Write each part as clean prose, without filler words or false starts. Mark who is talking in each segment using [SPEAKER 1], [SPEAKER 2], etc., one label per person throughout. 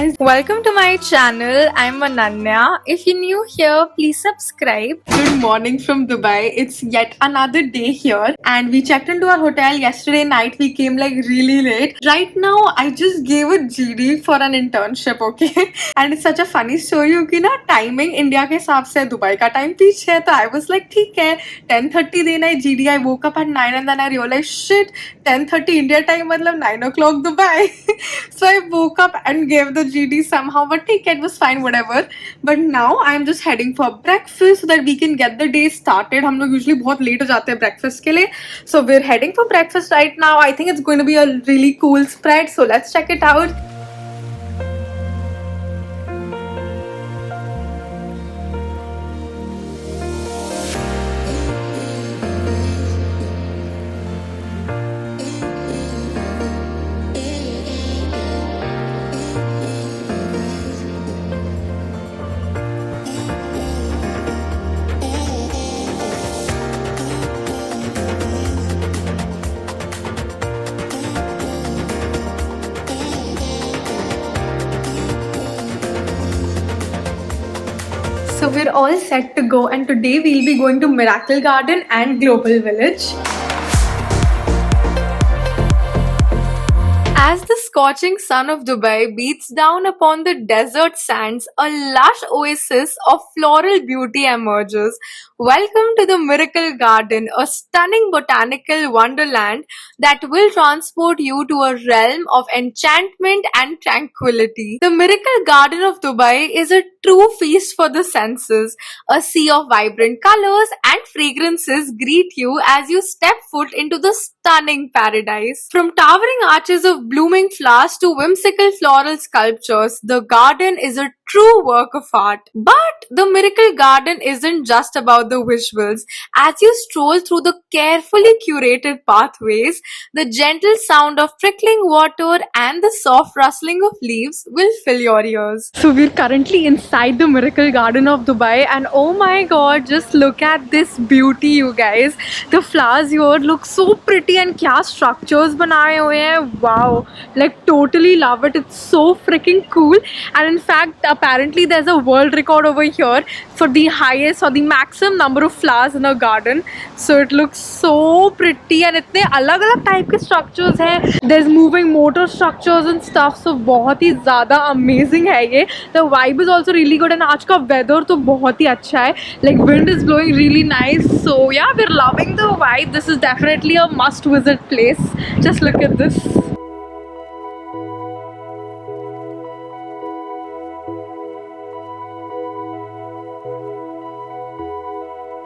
[SPEAKER 1] guys, welcome to my channel. I'm Ananya. If you're new here, please subscribe. Good morning from Dubai. It's yet another day here and we checked into our hotel yesterday night. We came like really late. Right now, I just gave a GD for an internship, okay? And it's such a funny story क्योंकि ना timing India के हिसाब से Dubai का time पीछे है तो I was like ठीक है 10:30 देना है GD. I woke up at 9 and then I realized shit 10:30 India time मतलब 9 o'clock Dubai. So I woke up and gave the GD somehow, but take it was fine, whatever. But now I'm just heading for breakfast so that we can get the day started. हम लोग usually बहुत late हो जाते हैं breakfast के लिए. So we're heading for breakfast right now. I think it's going to be a really cool spread. So let's check it out. So we're all set to go and today we'll be going to Miracle Garden and Global Village. As the scorching sun of Dubai beats down upon the desert sands, a lush oasis of floral beauty emerges. Welcome to the Miracle Garden, a stunning botanical wonderland that will transport you to a realm of enchantment and tranquility. The Miracle Garden of Dubai is a true feast for the senses. A sea of vibrant colors and fragrances greet you as you step foot into the stunning paradise. From towering arches of blooming flowers to whimsical floral sculptures, the garden is a true work of art. But the Miracle Garden isn't just about the visuals. As you stroll through the carefully curated pathways, the gentle sound of trickling water and the soft rustling of leaves will fill your ears. So we're currently inside the Miracle Garden of Dubai and oh my god, just look at this beauty you guys. The flowers here look so pretty and क्या structures बनाए हुए हैं. Wow, like totally love it. It's so freaking cool. And in fact, apparently there's a world record over here for the highest or the maximum number of flowers in a garden. So it looks so pretty and इतने अलग अलग type के structures हैं. There's moving motor structures and stuff. So बहुत ही ज़्यादा amazing है ये. The vibe is also really good and आज का weather तो बहुत ही अच्छा है. Like wind is blowing really nice. So yeah, we're loving the vibe. This is definitely a must visit place. Just look at this.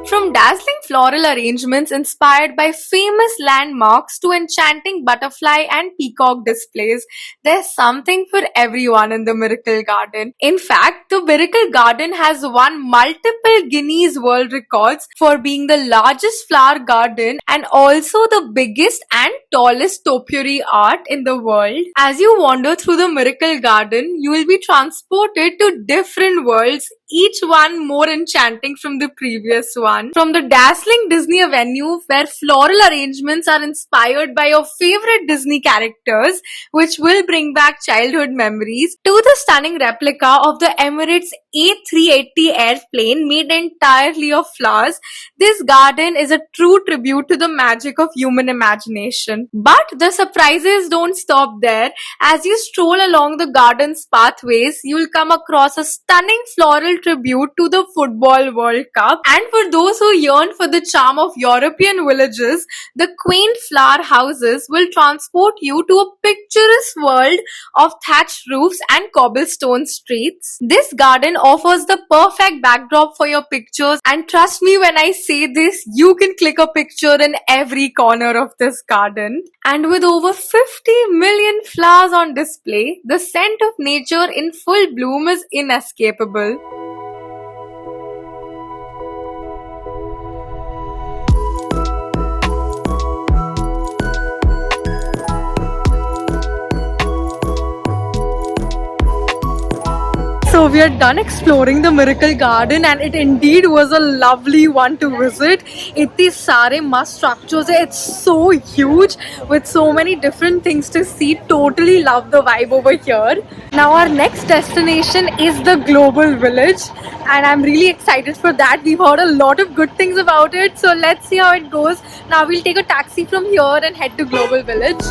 [SPEAKER 1] From dazzling floral arrangements inspired by famous landmarks to enchanting butterfly and peacock displays, there's something for everyone in the Miracle Garden. In fact, the Miracle Garden has won multiple Guinness World Records for being the largest flower garden and also the biggest and tallest topiary art in the world. As you wander through the Miracle Garden, you will be transported to different worlds, each one more enchanting from the previous one. From the dazzling Disney Avenue, where floral arrangements are inspired by your favorite Disney characters, which will bring back childhood memories, to the stunning replica of the Emirates A380 airplane made entirely of flowers, this garden is a true tribute to the magic of human imagination. But the surprises don't stop there. As you stroll along the garden's pathways, you'll come across a stunning floral tribute to the Football World Cup. And for those who yearn for the charm of European villages, the quaint flower houses will transport you to a picturesque world of thatched roofs and cobblestone streets. This garden offers the perfect backdrop for your pictures, and trust me when I say this, you can click a picture in every corner of this garden. And with over 50 million flowers on display, the scent of nature in full bloom is inescapable. So we are done exploring the Miracle Garden, and it indeed was a lovely one to visit. इतने सारे must structures है. It's so huge with so many different things to see. Totally love the vibe over here. Now our next destination is the Global Village, and I'm really excited for that. We've heard a lot of good things about it, so let's see how it goes. Now we'll take a taxi from here and head to Global Village.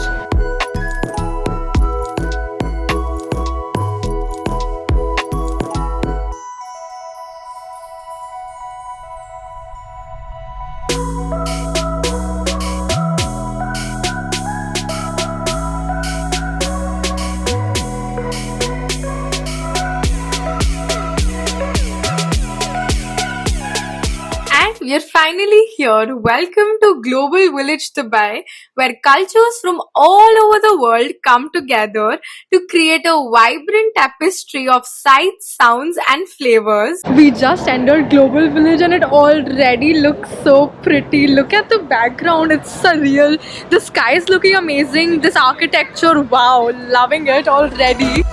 [SPEAKER 1] We are finally here. Welcome to Global Village Dubai, where cultures from all over the world come together to create a vibrant tapestry of sights, sounds, and flavors. We just entered Global Village and it already looks so pretty. Look at the background, it's surreal. The sky is looking amazing. This architecture, wow, loving it already.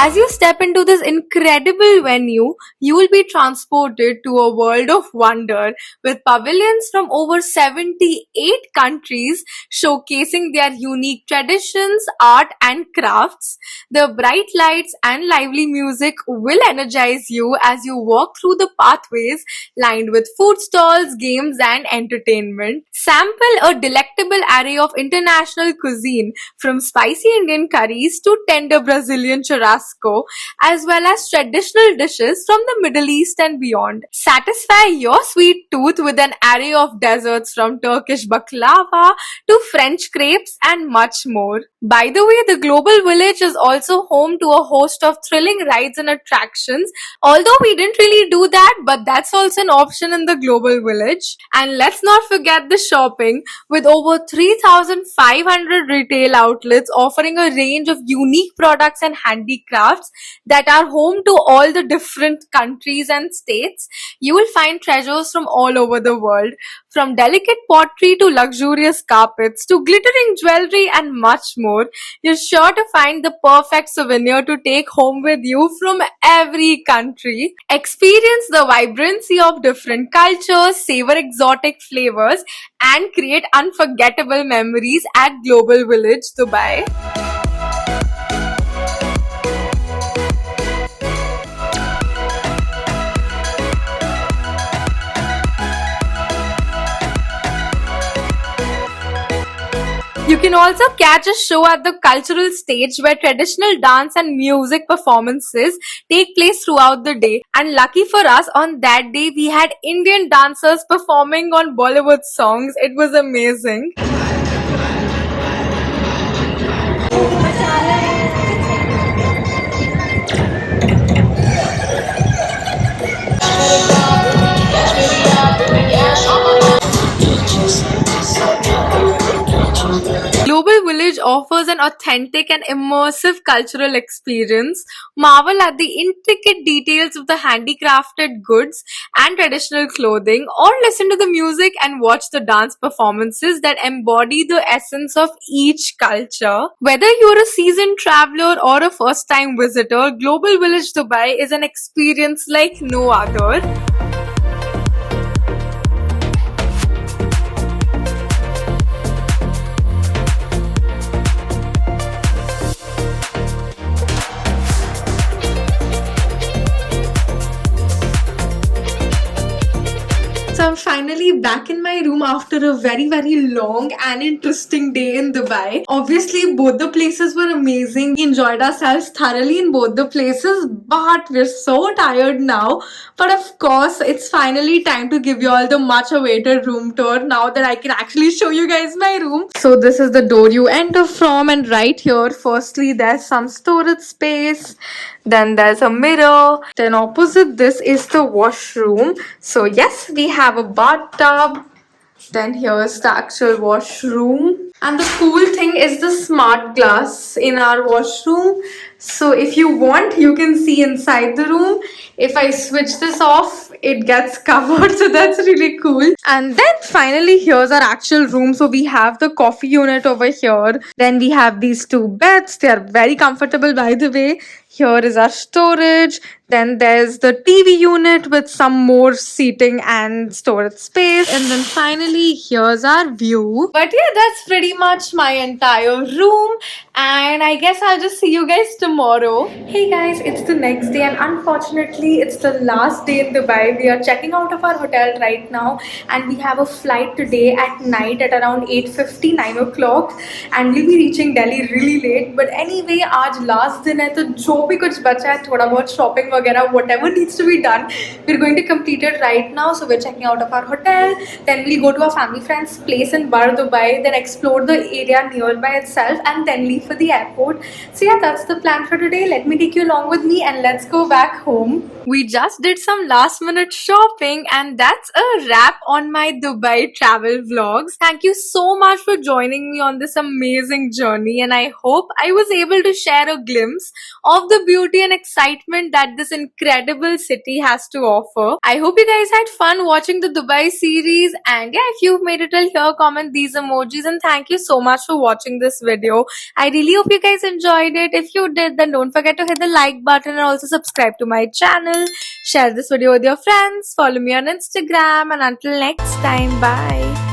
[SPEAKER 1] As you step into this incredible venue, you will be transported to a world of wonder with pavilions from over 78 countries showcasing their unique traditions, art, and crafts. The bright lights and lively music will energize you as you walk through the pathways lined with food stalls, games, and entertainment. Sample a delectable array of international cuisine from spicy Indian curries to tender Brazilian churrasco, as well as traditional dishes from the Middle East and beyond. Satisfy your sweet tooth with an array of desserts from Turkish baklava to French crepes and much more. By the way, the Global Village is also home to a host of thrilling rides and attractions. Although we didn't really do that, but that's also an option in the Global Village. And let's not forget the shopping, with over 3,500 retail outlets offering a range of unique products and handicrafts that are home to all the different countries and states. You will find treasures from all over the world, from delicate pottery to luxurious carpets to glittering jewelry and much more. You're sure to find the perfect souvenir to take home with you from every country. Experience the vibrancy of different cultures, savor exotic flavors, and create unforgettable memories at Global Village, Dubai. You can also catch a show at the cultural stage where traditional dance and music performances take place throughout the day. And lucky for us, on that day we had Indian dancers performing on Bollywood songs. It was amazing. Global Village offers an authentic and immersive cultural experience. Marvel at the intricate details of the handicrafted goods and traditional clothing, or listen to the music and watch the dance performances that embody the essence of each culture. Whether you're a seasoned traveler or a first time visitor, Global Village Dubai is an experience like no other. So I'm finally back in my room after a very long and interesting day in Dubai. Obviously, both the places were amazing. We enjoyed ourselves thoroughly in both the places, but we're so tired now. But of course, it's finally time to give you all the much awaited room tour now that I can actually show you guys my room. So this is the door you enter from, and right here, firstly, there's some storage space. Then there's a mirror. Then opposite this is the washroom. So yes, we have a bathtub. Then here's the actual washroom. And the cool thing is the smart glass in our washroom. So if you want, you can see inside the room. If I switch this off, it gets covered. So that's really cool. And then finally, here's our actual room. So we have the coffee unit over here. Then we have these two beds. They are very comfortable, by the way. Here is our storage. Then there's the TV unit with some more seating and storage space. And then finally, here's our view. But yeah, that's pretty much my entire room. And I guess I'll just see you guys tomorrow. Hey guys, it's the next day, and unfortunately, it's the last day in Dubai. We are checking out of our hotel right now, and we have a flight today at night at around 8:50, 9 o'clock. And we'll be reaching Delhi really late. But anyway, आज last दिन है तो जो भी कुछ बचा है थोड़ा बहुत shopping वगैरह whatever needs to be done, we're going to complete it right now. So we're checking out of our hotel, then we'll go to our family friend's place in Bar Dubai, then explore the area nearby itself, and then leave for the airport. So yeah, that's the plan for today. Let me take you along with me and let's go back home. We just did some last minute shopping, and that's a wrap on my Dubai travel vlogs. Thank you so much for joining me on this amazing journey, and I hope I was able to share a glimpse of the beauty and excitement that this incredible city has to offer. I hope you guys had fun watching the Dubai series, and yeah, if you've made it till here, comment these emojis, and thank you so much for watching this video. I really hope you guys enjoyed it. If you did, then don't forget to hit the like button and also subscribe to my channel. Share this video with your friends, follow me on Instagram, and until next time, bye.